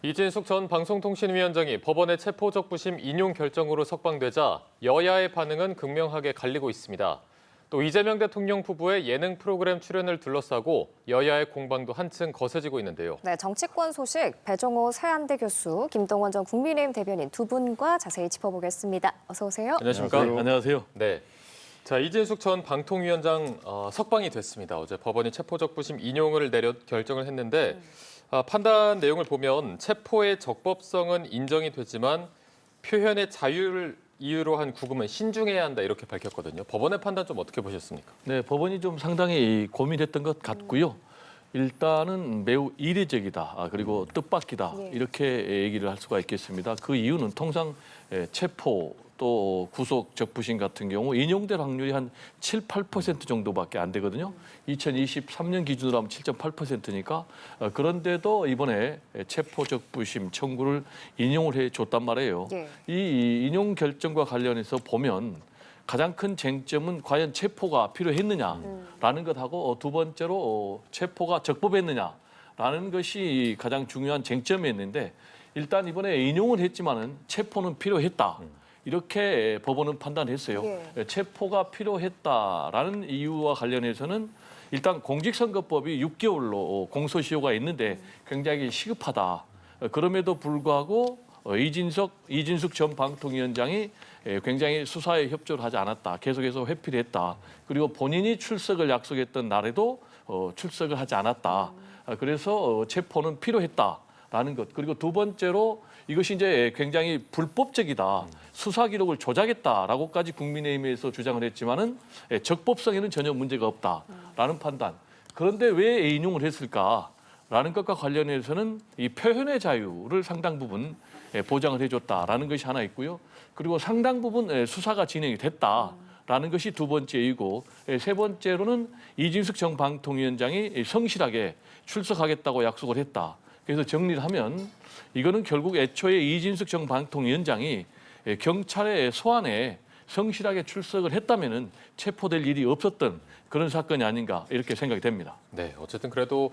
이진숙 전 방송통신위원장이 법원의 체포적부심 인용 결정으로 석방되자 여야의 반응은 극명하게 갈리고 있습니다. 또 이재명 대통령 부부의 예능 프로그램 출연을 둘러싸고 여야의 공방도 한층 거세지고 있는데요. 네, 정치권 소식 배종호 서한대 교수, 김동원 전 국민의힘 대변인 두 분과 자세히 짚어보겠습니다. 어서 오세요. 안녕하십니까? 안녕하세요. 네. 자, 이진숙 전 방통위원장 석방이 됐습니다. 어제 법원이 체포적부심 인용을 내려 결정을 했는데 판단 내용을 보면 체포의 적법성은 인정이 되지만 표현의 자유를 이유로 한 구금은 신중해야 한다 이렇게 밝혔거든요. 법원의 판단 좀 어떻게 보셨습니까? 네, 법원이 좀 상당히 고민했던 것 같고요. 일단은 매우 이례적이다, 그리고 뜻밖이다 이렇게 얘기를 할 수가 있겠습니다. 그 이유는 통상 체포 또 구속 적부심 같은 경우 인용될 확률이 한 7, 8% 정도밖에 안 되거든요. 2023년 기준으로 하면 7.8%니까 그런데도 이번에 체포 적부심 청구를 인용을 해줬단 말이에요. 이 인용 결정과 관련해서 보면 가장 큰 쟁점은 과연 체포가 필요했느냐라는 것하고 두 번째로 체포가 적법했느냐라는 것이 가장 중요한 쟁점이었는데 일단 이번에 인용을 했지만은 체포는 필요했다. 이렇게 법원은 판단했어요. 체포가 필요했다라는 이유와 관련해서는 일단 공직선거법이 6개월로 공소시효가 있는데 굉장히 시급하다. 그럼에도 불구하고 이진숙 전 방통위원장이 굉장히 수사에 협조를 하지 않았다. 계속해서 회피를 했다. 그리고 본인이 출석을 약속했던 날에도 출석을 하지 않았다. 그래서 체포는 필요했다라는 것. 그리고 두 번째로 이것이 이제 굉장히 불법적이다. 수사 기록을 조작했다라고까지 국민의힘에서 주장을 했지만은 적법성에는 전혀 문제가 없다라는 판단. 그런데 왜 인용을 했을까라는 것과 관련해서는 이 표현의 자유를 상당 부분 보장을 해줬다라는 것이 하나 있고요. 그리고 상당 부분 수사가 진행이 됐다라는 것이 두 번째 이유고 세 번째로는 이진숙 전 방통위원장이 성실하게 출석하겠다고 약속을 했다. 그래서 정리를 하면 이거는 결국 애초에 이진숙 전 방통위원장이 경찰의 소환에 성실하게 출석을 했다면은 체포될 일이 없었던 그런 사건이 아닌가 이렇게 생각이 됩니다. 네, 어쨌든 그래도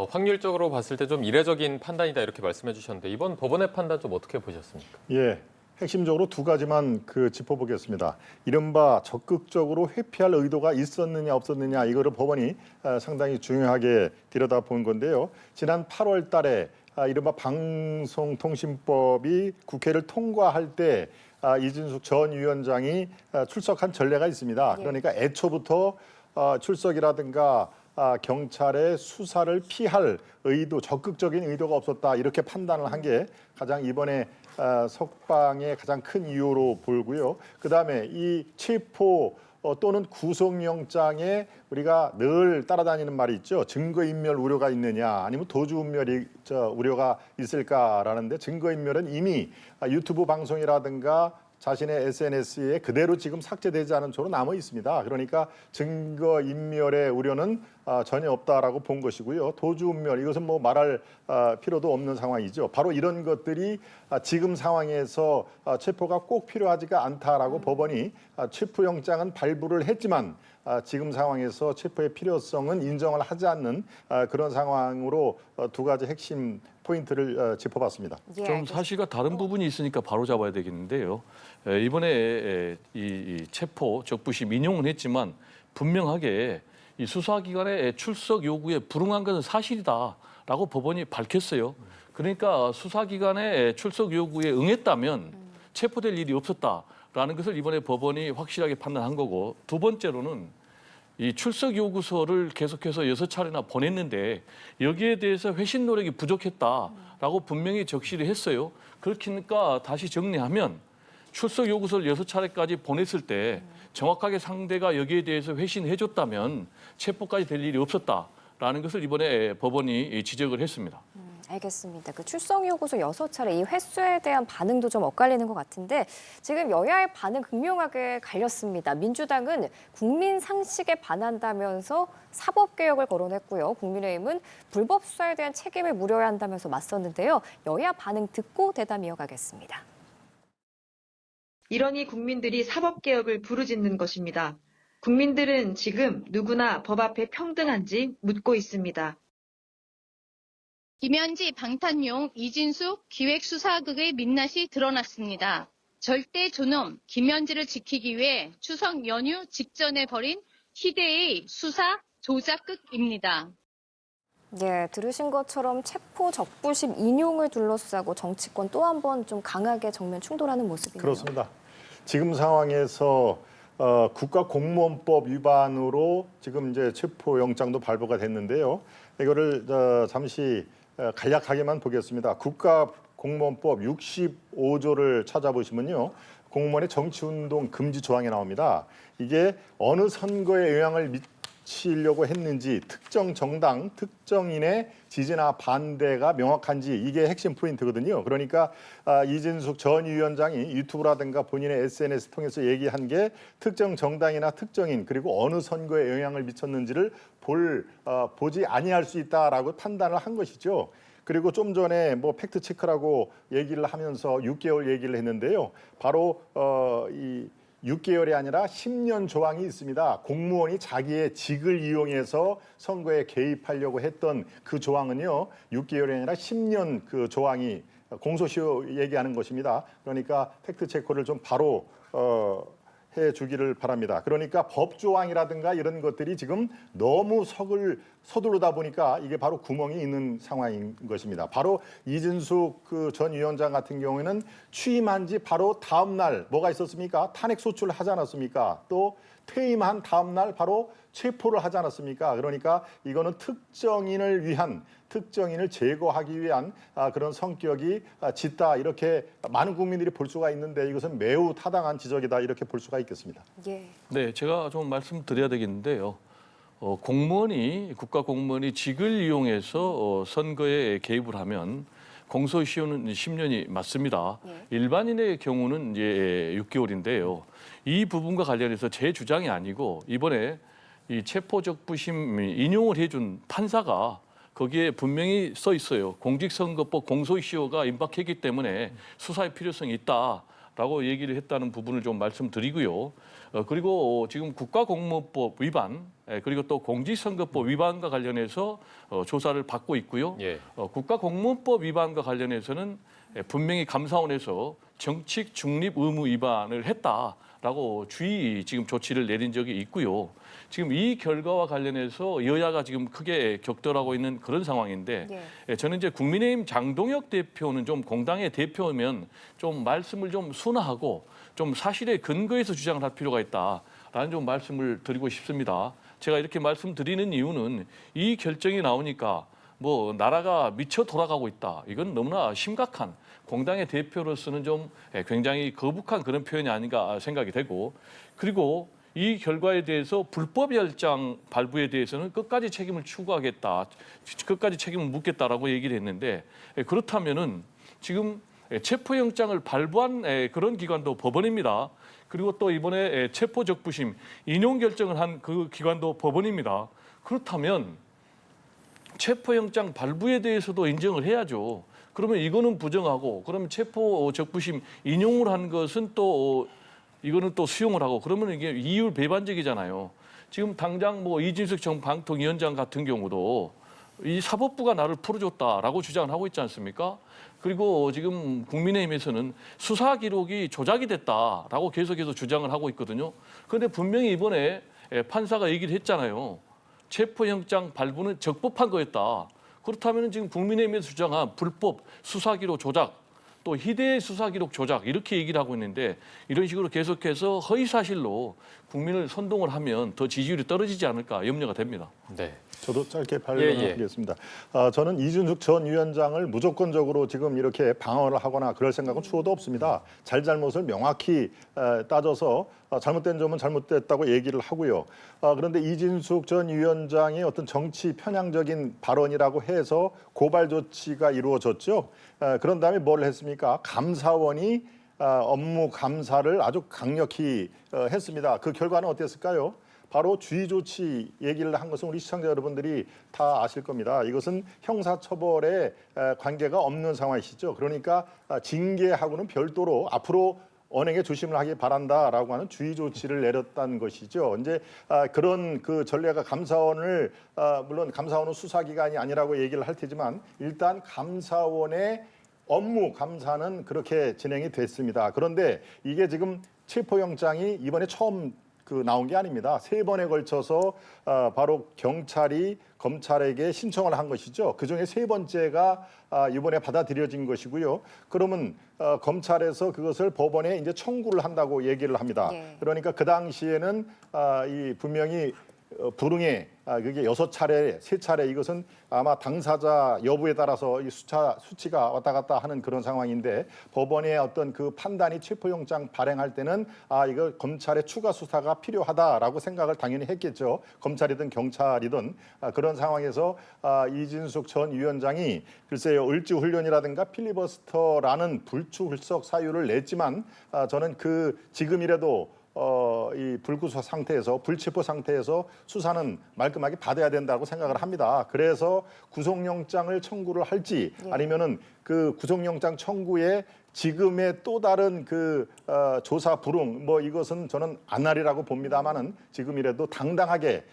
확률적으로 봤을 때 좀 이례적인 판단이다 이렇게 말씀해 주셨는데 이번 법원의 판단 좀 어떻게 보셨습니까? 예, 핵심적으로 두 가지만 짚어보겠습니다. 이른바 적극적으로 회피할 의도가 있었느냐 없었느냐 이거를 법원이 상당히 중요하게 들여다본 건데요. 지난 8월 달에 이른바 방송통신법이 국회를 통과할 때 이진숙 전 위원장이 출석한 전례가 있습니다. 그러니까 애초부터 출석이라든가 경찰의 수사를 피할 의도, 적극적인 의도가 없었다 이렇게 판단을 한 게 가장 이번에 석방의 가장 큰 이유로 보이고요. 그다음에 이 체포 또는 구속영장에 우리가 늘 따라다니는 말이 있죠. 증거인멸 우려가 있느냐 아니면 도주인멸 우려가 있을까라는데 증거인멸은 이미 유튜브 방송이라든가 자신의 SNS에 그대로 지금 삭제되지 않은 채로 남아 있습니다. 그러니까 증거인멸의 우려는 전혀 없다라고 본 것이고요. 도주인멸 이것은 뭐 말할 필요도 없는 상황이죠. 바로 이런 것들이 지금 상황에서 체포가 꼭 필요하지가 않다라고 법원이 체포영장은 발부를 했지만 지금 상황에서 체포의 필요성은 인정을 하지 않는 그런 상황으로 두 가지 핵심 포인트를 짚어봤습니다. 좀 사실과 다른 부분이 있으니까 바로 잡아야 되겠는데요. 이번에 이 체포 적부심 인용은 했지만 분명하게 이 수사기관의 출석 요구에 불응한 것은 사실이다라고 법원이 밝혔어요. 그러니까 수사기관의 출석 요구에 응했다면 체포될 일이 없었다라는 것을 이번에 법원이 확실하게 판단한 거고 두 번째로는 이 출석 요구서를 계속해서 6차례나 보냈는데 여기에 대해서 회신 노력이 부족했다라고 분명히 적시를 했어요. 그렇게니까 다시 정리하면 출석 요구서를 6차례까지 보냈을 때 정확하게 상대가 여기에 대해서 회신해줬다면 체포까지 될 일이 없었다라는 것을 이번에 법원이 지적을 했습니다. 알겠습니다. 그 출석 요구서 6차례 이 횟수에 대한 반응도 좀 엇갈리는 것 같은데 지금 여야의 반응 극명하게 갈렸습니다. 민주당은 국민 상식에 반한다면서 사법개혁을 거론했고요. 국민의힘은 불법 수사에 대한 책임을 물어야 한다면서 맞섰는데요. 여야 반응 듣고 대담 이어가겠습니다. 이러니 국민들이 사법개혁을 부르짖는 것입니다. 국민들은 지금 누구나 법 앞에 평등한지 묻고 있습니다. 김현지 방탄용 이진숙 기획수사극의 민낯이 드러났습니다. 절대 존엄 김현지를 지키기 위해 추석 연휴 직전에 벌인 희대의 수사 조작극입니다. 네, 들으신 것처럼 체포 적부심 인용을 둘러싸고 정치권 또 한 번 좀 강하게 정면 충돌하는 모습이네요. 그렇습니다. 지금 상황에서 국가공무원법 위반으로 지금 이제 체포영장도 발부가 됐는데요. 이거를 잠시 간략하게만 보겠습니다. 국가공무원법 65조를 찾아보시면요. 공무원의 정치운동 금지 조항이 나옵니다. 이게 어느 선거에 영향을 미치려고 했는지 특정 정당, 특정인의 지지나 반대가 명확한지 이게 핵심 포인트거든요. 그러니까 이진숙 전 위원장이 유튜브라든가 본인의 SNS 통해서 얘기한 게 특정 정당이나 특정인 그리고 어느 선거에 영향을 미쳤는지를 보지 아니할 수 있다라고 판단을 한 것이죠. 그리고 좀 전에 뭐 팩트 체크라고 얘기를 하면서 6개월 얘기를 했는데요. 바로 이 6개월이 아니라 10년 조항이 있습니다. 공무원이 자기의 직을 이용해서 선거에 개입하려고 했던 그 조항은요. 6개월이 아니라 10년 그 조항이 공소시효 얘기하는 것입니다. 그러니까 팩트 체크를 좀 바로 해주기를 바랍니다. 그러니까 법조항이라든가 이런 것들이 지금 너무 서두르다 보니까 이게 바로 구멍이 있는 상황인 것입니다. 바로 이진숙 그 전 위원장 같은 경우에는 취임한 지 바로 다음 날 뭐가 있었습니까? 탄핵 소추를 하지 않았습니까? 또 퇴임한 다음 날 바로 체포를 하지 않았습니까? 그러니까 이거는 특정인을 제거하기 위한 그런 성격이 짙다 이렇게 많은 국민들이 볼 수가 있는데 이것은 매우 타당한 지적이다 이렇게 볼 수가 있겠습니다. 예. 네, 제가 좀 말씀드려야 되겠는데요. 국가공무원이 직을 이용해서 선거에 개입을 하면 공소시효는 10년이 맞습니다. 일반인의 경우는 이제 6개월인데요. 이 부분과 관련해서 제 주장이 아니고 이번에 이 체포적부심 인용을 해준 판사가 거기에 분명히 써 있어요. 공직선거법 공소시효가 임박했기 때문에 수사의 필요성이 있다라고 얘기를 했다는 부분을 좀 말씀드리고요. 그리고 지금 국가공무원법 위반 그리고 또 공직선거법 위반과 관련해서 조사를 받고 있고요. 예. 국가공무원법 위반과 관련해서는 분명히 감사원에서 정칙 중립 의무 위반을 했다라고 주의 지금 조치를 내린 적이 있고요. 지금 이 결과와 관련해서 여야가 지금 크게 격돌하고 있는 그런 상황인데 저는 이제 국민의힘 장동혁 대표는 좀 공당의 대표면 좀 말씀을 좀 순화하고 좀 사실에 근거해서 주장을 할 필요가 있다라는 좀 말씀을 드리고 싶습니다. 제가 이렇게 말씀드리는 이유는 이 결정이 나오니까 뭐 나라가 미쳐 돌아가고 있다. 이건 너무나 심각한 공당의 대표로서는 좀 굉장히 거북한 그런 표현이 아닌가 생각이 되고 그리고 이 결과에 대해서 불법열장 발부에 대해서는 끝까지 책임을 추구하겠다, 끝까지 책임을 묻겠다라고 얘기를 했는데 그렇다면은 지금 체포영장을 발부한 그런 기관도 법원입니다. 그리고 또 이번에 체포적부심 인용 결정을 한 그 기관도 법원입니다. 그렇다면 체포영장 발부에 대해서도 인정을 해야죠. 그러면 이거는 부정하고 그러면 체포적부심 인용을 한 것은 또 이거는 또 수용을 하고 그러면 이게 이율 배반적이잖아요. 지금 당장 뭐 이진숙 전 방통위원장 같은 경우도 이 사법부가 나를 풀어줬다라고 주장을 하고 있지 않습니까? 그리고 지금 국민의힘에서는 수사 기록이 조작이 됐다라고 계속해서 주장을 하고 있거든요. 그런데 분명히 이번에 판사가 얘기를 했잖아요. 체포영장 발부는 적법한 거였다. 그렇다면 지금 국민의힘에서 주장한 불법 수사 기록 조작 또 희대의 수사 기록 조작 이렇게 얘기를 하고 있는데 이런 식으로 계속해서 허위 사실로 국민을 선동을 하면 더 지지율이 떨어지지 않을까 염려가 됩니다. 네. 저도 짧게 발언하겠습니다. 저는 이준숙 전 위원장을 무조건적으로 지금 이렇게 방어를 하거나 그럴 생각은 추호도 없습니다. 잘잘못을 명확히 따져서 잘못된 점은 잘못됐다고 얘기를 하고요. 그런데 이진숙 전 위원장의 어떤 정치 편향적인 발언이라고 해서 고발 조치가 이루어졌죠. 그런 다음에 뭘 했습니까? 감사원이 업무 감사를 아주 강력히 했습니다. 그 결과는 어땠을까요? 바로 주의 조치 얘기를 한 것은 우리 시청자 여러분들이 다 아실 겁니다. 이것은 형사처벌에 관계가 없는 상황이시죠. 그러니까 징계하고는 별도로 앞으로 언행에 조심을 하기 바란다라고 하는 주의 조치를 내렸다는 것이죠. 이제 그런 그 전례가 감사원을 물론 감사원은 수사기관이 아니라고 얘기를 할 테지만 일단 감사원의 업무 감사는 그렇게 진행이 됐습니다. 그런데 이게 지금 체포영장이 이번에 처음 나온 게 아닙니다. 3번에 걸쳐서 바로 경찰이 검찰에게 신청을 한 것이죠. 그중에 3번째가 이번에 받아들여진 것이고요. 그러면 검찰에서 그것을 법원에 이제 청구를 한다고 얘기를 합니다. 예. 그러니까 그 당시에는 이 분명히 불응에 그게 6차례, 3차례 이것은 아마 당사자 여부에 따라서 이 수치가 왔다 갔다 하는 그런 상황인데 법원의 어떤 그 판단이 체포영장 발행할 때는 이거 검찰의 추가 수사가 필요하다라고 생각을 당연히 했겠죠. 검찰이든 경찰이든 그런 상황에서 이진숙 전 위원장이 글쎄요 을지훈련이라든가 필리버스터라는 불출석 사유를 냈지만 저는 지금이라도 이 불구속 상태에서 불체포 상태에서 수사는 말끔하게 받아야 된다고 생각을 합니다. 그래서 구속영장을 청구를 할지 아니면은 그 구속영장 청구에 지금의 또 다른 조사 불응 이것은 저는 안 하리라고 봅니다만은 지금이라도 당당하게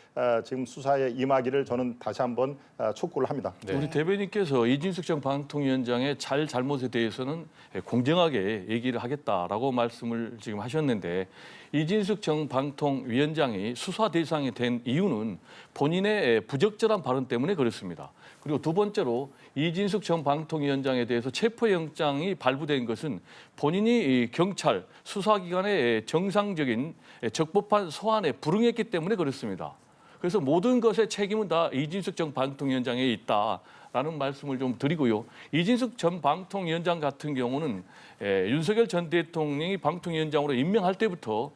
지금 수사에 임하기를 저는 다시 한번 촉구를 합니다. 네. 우리 대변인께서 이진숙 전 방통위원장의 잘못에 대해서는 공정하게 얘기를 하겠다라고 말씀을 지금 하셨는데 이진숙 전 방통위원장이 수사 대상이 된 이유는 본인의 부적절한 발언 때문에 그렇습니다. 그리고 두 번째로 이진숙 전 방통위원장에 대해서 체포영장이 발부된 것은 본인이 경찰 수사기관의 정상적인 적법한 소환에 불응했기 때문에 그렇습니다. 그래서 모든 것의 책임은 다 이진숙 전 방통위원장에 있다라는 말씀을 좀 드리고요. 이진숙 전 방통위원장 같은 경우는 윤석열 전 대통령이 방통위원장으로 임명할 때부터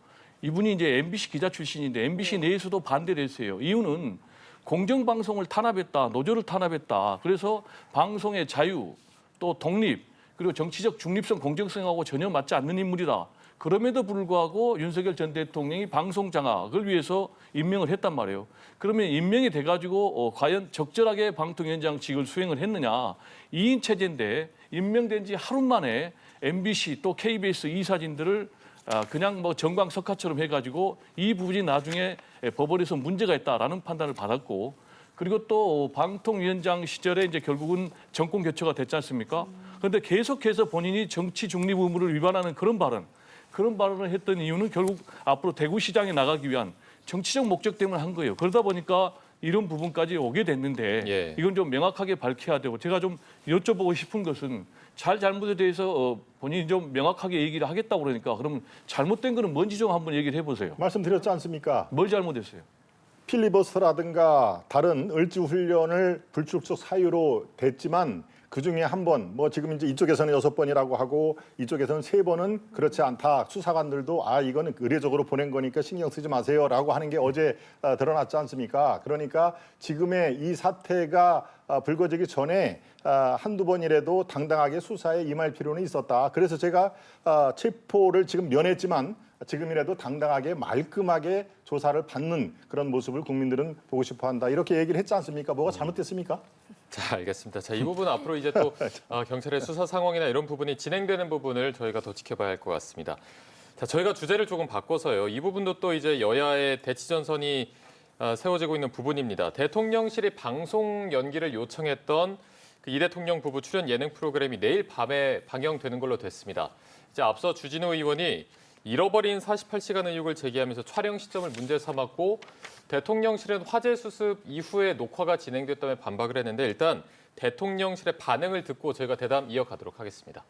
이분이 이제 MBC 기자 출신인데 MBC 내에서도 반대를 했어요. 이유는 공정방송을 탄압했다, 노조를 탄압했다. 그래서 방송의 자유, 또 독립, 그리고 정치적 중립성, 공정성하고 전혀 맞지 않는 인물이다. 그럼에도 불구하고 윤석열 전 대통령이 방송 장악을 위해서 임명을 했단 말이에요. 그러면 임명이 돼가지고 과연 적절하게 방통위원장직을 수행을 했느냐. 2인 체제인데 임명된 지 하루 만에 MBC 또 KBS 이사진들을 그냥 정광석화처럼 해가지고 이 부분이 나중에 법원에서 문제가 있다라는 판단을 받았고 그리고 또 방통위원장 시절에 이제 결국은 정권 교체가 됐지 않습니까? 그런데 계속해서 본인이 정치 중립 의무를 위반하는 그런 발언을 했던 이유는 결국 앞으로 대구시장에 나가기 위한 정치적 목적 때문에 한 거예요. 그러다 보니까 이런 부분까지 오게 됐는데 이건 좀 명확하게 밝혀야 되고 제가 좀 여쭤보고 싶은 것은 잘못에 대해서 본인이 좀 명확하게 얘기를 하겠다고 그러니까 그러면 잘못된 거는 뭔지 좀 한번 얘기를 해보세요. 말씀드렸지 않습니까? 뭘 잘못했어요? 필리버스터라든가 다른 을지훈련을 불출석 사유로 됐지만 그중에 한 번, 지금 이제 이쪽에서는 6번이라고 하고 이쪽에서는 3번은 그렇지 않다. 수사관들도 이거는 의례적으로 보낸 거니까 신경 쓰지 마세요라고 하는 게 어제 드러났지 않습니까? 그러니까 지금의 이 사태가 불거지기 전에 한두 번이라도 당당하게 수사에 임할 필요는 있었다. 그래서 제가 체포를 지금 면했지만 지금이라도 당당하게 말끔하게 조사를 받는 그런 모습을 국민들은 보고 싶어한다. 이렇게 얘기를 했지 않습니까? 뭐가 잘못됐습니까? 자, 알겠습니다. 자, 이 부분 앞으로 이제 또 경찰의 수사 상황이나 이런 부분이 진행되는 부분을 저희가 더 지켜봐야 할 것 같습니다. 자, 저희가 주제를 조금 바꿔서요. 이 부분도 또 이제 여야의 대치전선이 세워지고 있는 부분입니다. 대통령실이 방송 연기를 요청했던 이 대통령 부부 출연 예능 프로그램이 내일 밤에 방영되는 걸로 됐습니다. 이제 앞서 주진우 의원이 잃어버린 48시간 의혹을 제기하면서 촬영 시점을 문제 삼았고 대통령실은 화재 수습 이후에 녹화가 진행됐다며 반박을 했는데 일단 대통령실의 반응을 듣고 저희가 대담 이어가도록 하겠습니다.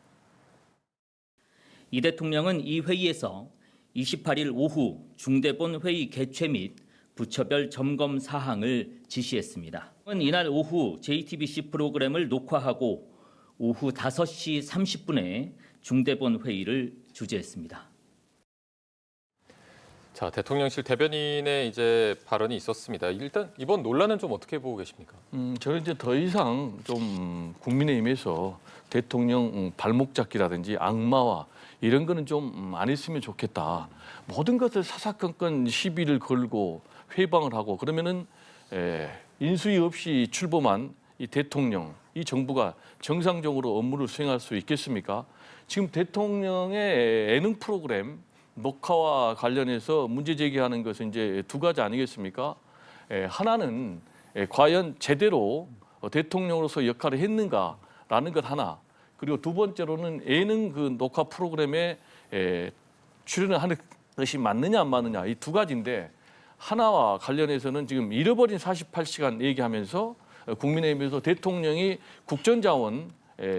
이 대통령은 이 회의에서 28일 오후 중대본 회의 개최 및 부처별 점검 사항을 지시했습니다. 이날 오후 JTBC 프로그램을 녹화하고 오후 5시 30분에 중대본 회의를 주재했습니다. 자, 대통령실 대변인의 이제 발언이 있었습니다. 일단 이번 논란은 좀 어떻게 보고 계십니까? 저는 이제 더 이상 좀 국민의힘에서 대통령 발목 잡기라든지 악마화 이런 거는 좀 안 했으면 좋겠다. 모든 것을 사사건건 시비를 걸고 회방을 하고 그러면은 인수위 없이 출범한 이 대통령 이 정부가 정상적으로 업무를 수행할 수 있겠습니까? 지금 대통령의 예능 프로그램 녹화와 관련해서 문제 제기하는 것은 이제 두 가지 아니겠습니까? 하나는 과연 제대로 대통령으로서 역할을 했는가라는 것 하나, 그리고 두 번째로는 예능 그 녹화 프로그램에 출연을 하는 것이 맞느냐 안 맞느냐, 이 두 가지인데, 하나와 관련해서는 지금 잃어버린 48시간 얘기하면서 국민의힘에서 대통령이 국정자원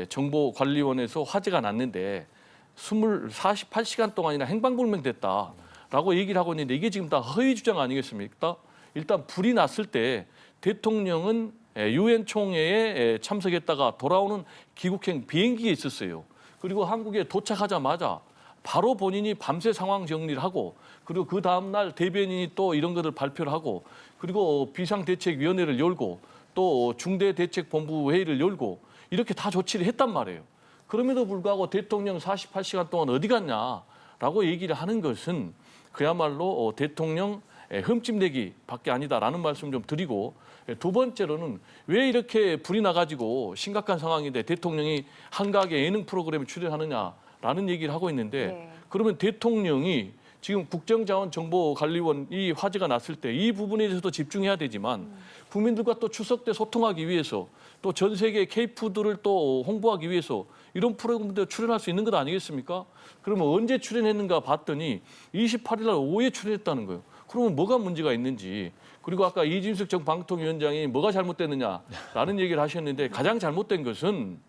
정보관리원에서 화제가 났는데 48시간 동안이나 행방불명됐다라고 얘기를 하고 있는데, 이게 지금 다 허위 주장 아니겠습니까? 일단 불이 났을 때 대통령은 유엔 총회에 참석했다가 돌아오는 귀국행 비행기에 있었어요. 그리고 한국에 도착하자마자 바로 본인이 밤새 상황 정리를 하고, 그리고 그 다음날 대변인이 또 이런 것을 발표를 하고, 그리고 비상대책위원회를 열고, 또 중대대책본부 회의를 열고, 이렇게 다 조치를 했단 말이에요. 그럼에도 불구하고 대통령 48시간 동안 어디 갔냐라고 얘기를 하는 것은 그야말로 대통령 흠집내기밖에 아니다라는 말씀 좀 드리고, 두 번째로는 왜 이렇게 불이 나가지고 심각한 상황인데 대통령이 한가하게 예능 프로그램에 출연하느냐라는 얘기를 하고 있는데, 네. 그러면 대통령이 지금 국정자원정보관리원 이 화제가 났을 때 이 부분에 대해서도 집중해야 되지만, 국민들과 또 추석 때 소통하기 위해서, 또 전 세계 K푸드를 또 홍보하기 위해서 이런 프로그램도 출연할 수 있는 것 아니겠습니까? 그러면 언제 출연했는가 봤더니 28일 날 오후에 출연했다는 거예요. 그러면 뭐가 문제가 있는지, 그리고 아까 이진숙 전 방통위원장이 뭐가 잘못됐느냐라는 얘기를 하셨는데, 가장 잘못된 것은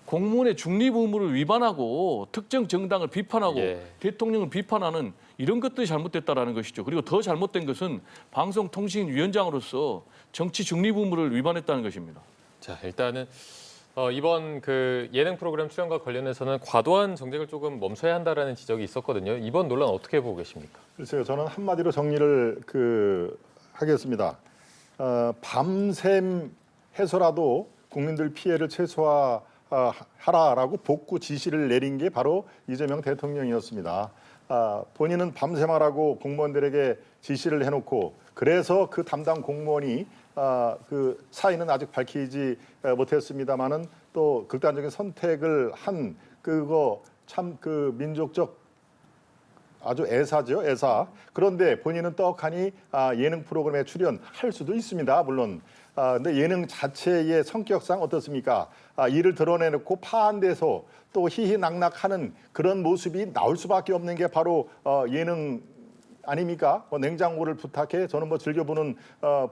공무원의 중립 의무를 위반하고 특정 정당을 비판하고 대통령을 비판하는 이런 것들이 잘못됐다라는 것이죠. 그리고 더 잘못된 것은 방송통신위원장으로서 정치 중립 의무를 위반했다는 것입니다. 자, 일단은 이번 그 예능 프로그램 출연과 관련해서는 과도한 정쟁을 조금 멈춰야 한다라는 지적이 있었거든요. 이번 논란 어떻게 보고 계십니까? 글쎄요, 저는 한마디로 정리를 하겠습니다. 밤샘 해서라도 국민들 피해를 최소화하라라고 복구 지시를 내린 게 바로 이재명 대통령이었습니다. 본인은 밤샘하라고 공무원들에게 지시를 해놓고, 그래서 그 담당 공무원이 그 사인은 아직 밝히지 못했습니다만은 또 극단적인 선택을 한 그거 참 그 민족적 아주 애사죠, 애사. 그런데 본인은 떡하니 예능 프로그램에 출연할 수도 있습니다, 물론. 근데 예능 자체의 성격상 어떻습니까? 이를 드러내놓고 파한돼서 또 희희낙낙하는 그런 모습이 나올 수밖에 없는 게 바로 예능 아닙니까? 냉장고를 부탁해, 저는 뭐 즐겨보는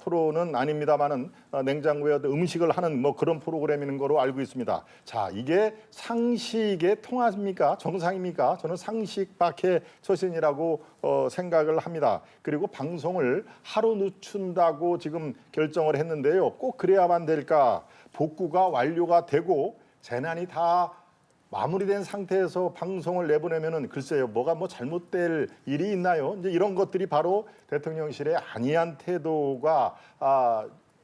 프로는 아닙니다만은 냉장고에 음식을 하는 뭐 그런 프로그램인 거로 알고 있습니다. 자, 이게 상식에 통합니까? 정상입니까? 저는 상식 밖의 처신이라고 생각을 합니다. 그리고 방송을 하루 늦춘다고 지금 결정을 했는데요. 꼭 그래야만 될까? 복구가 완료가 되고 재난이 다 마무리된 상태에서 방송을 내보내면은 글쎄요, 뭐가 뭐 잘못될 일이 있나요? 이제 이런 것들이 바로 대통령실의 안이한 태도가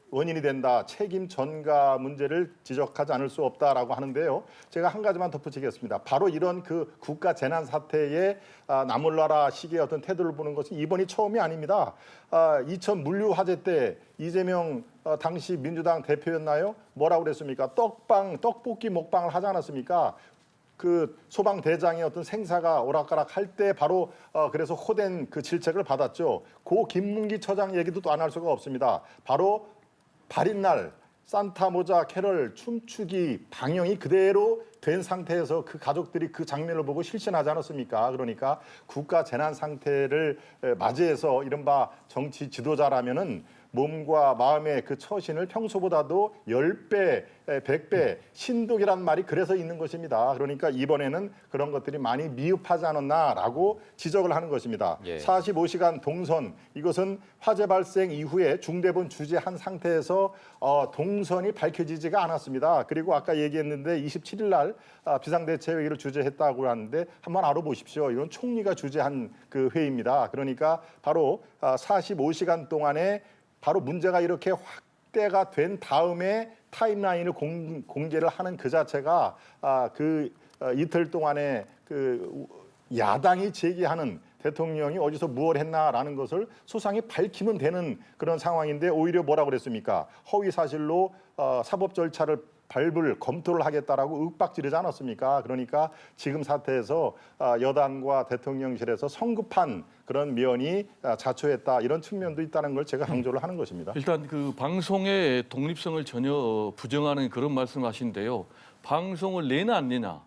원인이 된다. 책임 전가 문제를 지적하지 않을 수 없다라고 하는데요. 제가 한 가지만 덧붙이겠습니다. 바로 이런 그 국가 재난 사태에 나몰라라 식의 어떤 태도를 보는 것은 이번이 처음이 아닙니다. 2000 물류 화재 때 이재명 당시 민주당 대표였나요? 뭐라고 그랬습니까? 떡볶이 먹방을 하지 않았습니까? 그 소방대장의 어떤 생사가 오락가락 할 때 바로 그래서 호된 그 질책을 받았죠. 고 김문기 처장 얘기도 또 안 할 수가 없습니다. 바로 발인 날 산타 모자 캐럴 춤추기 방영이 그대로 된 상태에서 그 가족들이 그 장면을 보고 실신하지 않았습니까? 그러니까 국가 재난 상태를 맞이해서 이른바 정치 지도자라면은 몸과 마음의 그 처신을 평소보다도 10배, 100배 신독이란 말이 그래서 있는 것입니다. 그러니까 이번에는 그런 것들이 많이 미흡하지 않았나라고 지적을 하는 것입니다. 45시간 동선, 이것은 화재 발생 이후에 중대본 주재한 상태에서 동선이 밝혀지지가 않았습니다. 그리고 아까 얘기했는데 27일 날 비상대책회의를 주재했다고 하는데 한번 알아보십시오. 이건 총리가 주재한 그 회의입니다. 그러니까 바로 45시간 동안에 바로 문제가 이렇게 확대가 된 다음에 타임라인을 공개를 하는 그 자체가 이틀 동안에 그 야당이 제기하는 대통령이 어디서 무엇 했나라는 것을 소상히 밝히면 되는 그런 상황인데 오히려 뭐라고 그랬습니까? 허위 사실로 사법 절차를 밟을 검토를 하겠다라고 윽박지르지 않았습니까? 그러니까 지금 사태에서 여당과 대통령실에서 성급한 그런 면이 자초했다 이런 측면도 있다는 걸 제가 강조를 하는 것입니다. 일단 그 방송의 독립성을 전혀 부정하는 그런 말씀하신데요. 방송을 내나 안 내냐,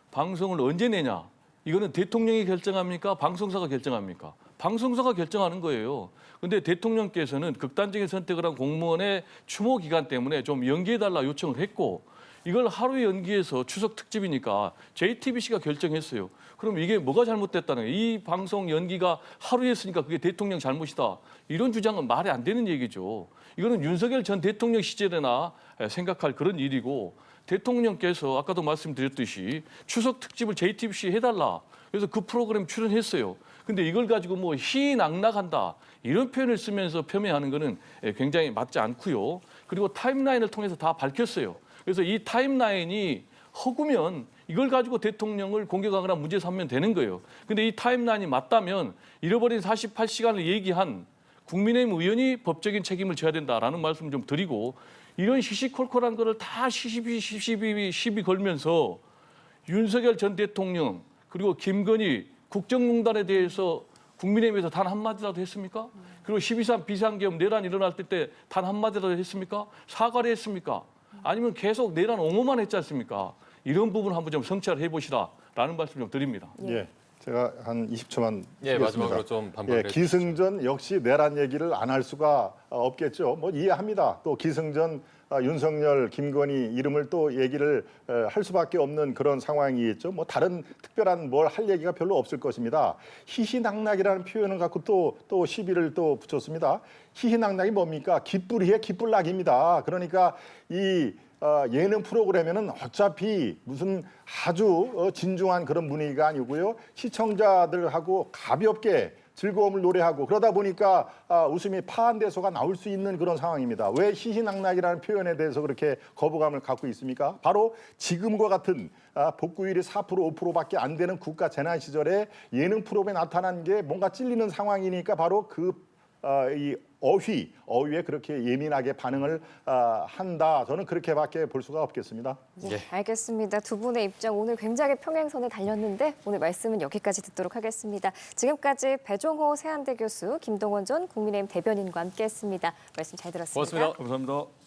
방송을 언제 내냐, 이거는 대통령이 결정합니까? 방송사가 결정합니까? 방송사가 결정하는 거예요. 근데 대통령께서는 극단적인 선택을 한 공무원의 추모 기간 때문에 좀 연기해달라 요청을 했고 이걸 하루 연기해서 추석 특집이니까 JTBC가 결정했어요. 그럼 이게 뭐가 잘못됐다는 거예요? 이 방송 연기가 하루에 했으니까 그게 대통령 잘못이다. 이런 주장은 말이 안 되는 얘기죠. 이거는 윤석열 전 대통령 시절에나 생각할 그런 일이고 대통령께서 아까도 말씀드렸듯이 추석 특집을 JTBC에 해달라. 그래서 그 프로그램 출연했어요. 근데 이걸 가지고 뭐 희낙낙한다 이런 표현을 쓰면서 폄훼하는 거는 굉장히 맞지 않고요. 그리고 타임라인을 통해서 다 밝혔어요. 그래서 이 타임라인이 허구면 이걸 가지고 대통령을 공격하거나 문제 삼으면 되는 거예요. 근데 이 타임라인이 맞다면 잃어버린 48시간을 얘기한 국민의힘 의원이 법적인 책임을 져야 된다라는 말씀 좀 드리고 이런 시시콜콜한 거를 다 시비 걸면서 윤석열 전 대통령 그리고 김건희 국정농단에 대해서 국민의힘에서 단 한마디라도 했습니까? 그리고 12.3 비상계엄 내란 일어날 때 단 한마디라도 했습니까? 사과를 했습니까? 아니면 계속 내란 옹호만 했지 않습니까? 이런 부분 한번 좀 성찰을 해보시라라는 말씀 좀 드립니다. 예, 제가 한 20초만 예, 마지막으로 좀 반박을 해주시죠. 기승전 역시 내란 얘기를 안 할 수가 없겠죠. 뭐 이해합니다. 또 기승전 윤석열, 김건희 이름을 또 얘기를 할 수밖에 없는 그런 상황이겠죠. 뭐 다른 특별한 뭘 할 얘기가 별로 없을 것입니다. 희희낙낙이라는 표현을 갖고 또 시비를 또 붙였습니다. 희희낙낙이 뭡니까? 기쁘리에 기쁠낙입니다. 그러니까 이 예능 프로그램에는 어차피 무슨 아주 진중한 그런 분위기가 아니고요. 시청자들하고 가볍게 즐거움을 노래하고 그러다 보니까 웃음이 파한대소가 나올 수 있는 그런 상황입니다. 왜 희희낙낙이라는 표현에 대해서 그렇게 거부감을 갖고 있습니까? 바로 지금과 같은 복구율이 4% 5%밖에 안 되는 국가 재난 시절에 예능 프로그램에 나타난 게 뭔가 찔리는 상황이니까 바로 이 어휘에 그렇게 예민하게 반응을 한다. 저는 그렇게밖에 볼 수가 없겠습니다. 예, 알겠습니다. 두 분의 입장 오늘 굉장히 평행선에 달렸는데 오늘 말씀은 여기까지 듣도록 하겠습니다. 지금까지 배종호 세한대 교수, 김동원 전 국민의힘 대변인과 함께했습니다. 말씀 잘 들었습니다. 고맙습니다. 감사합니다.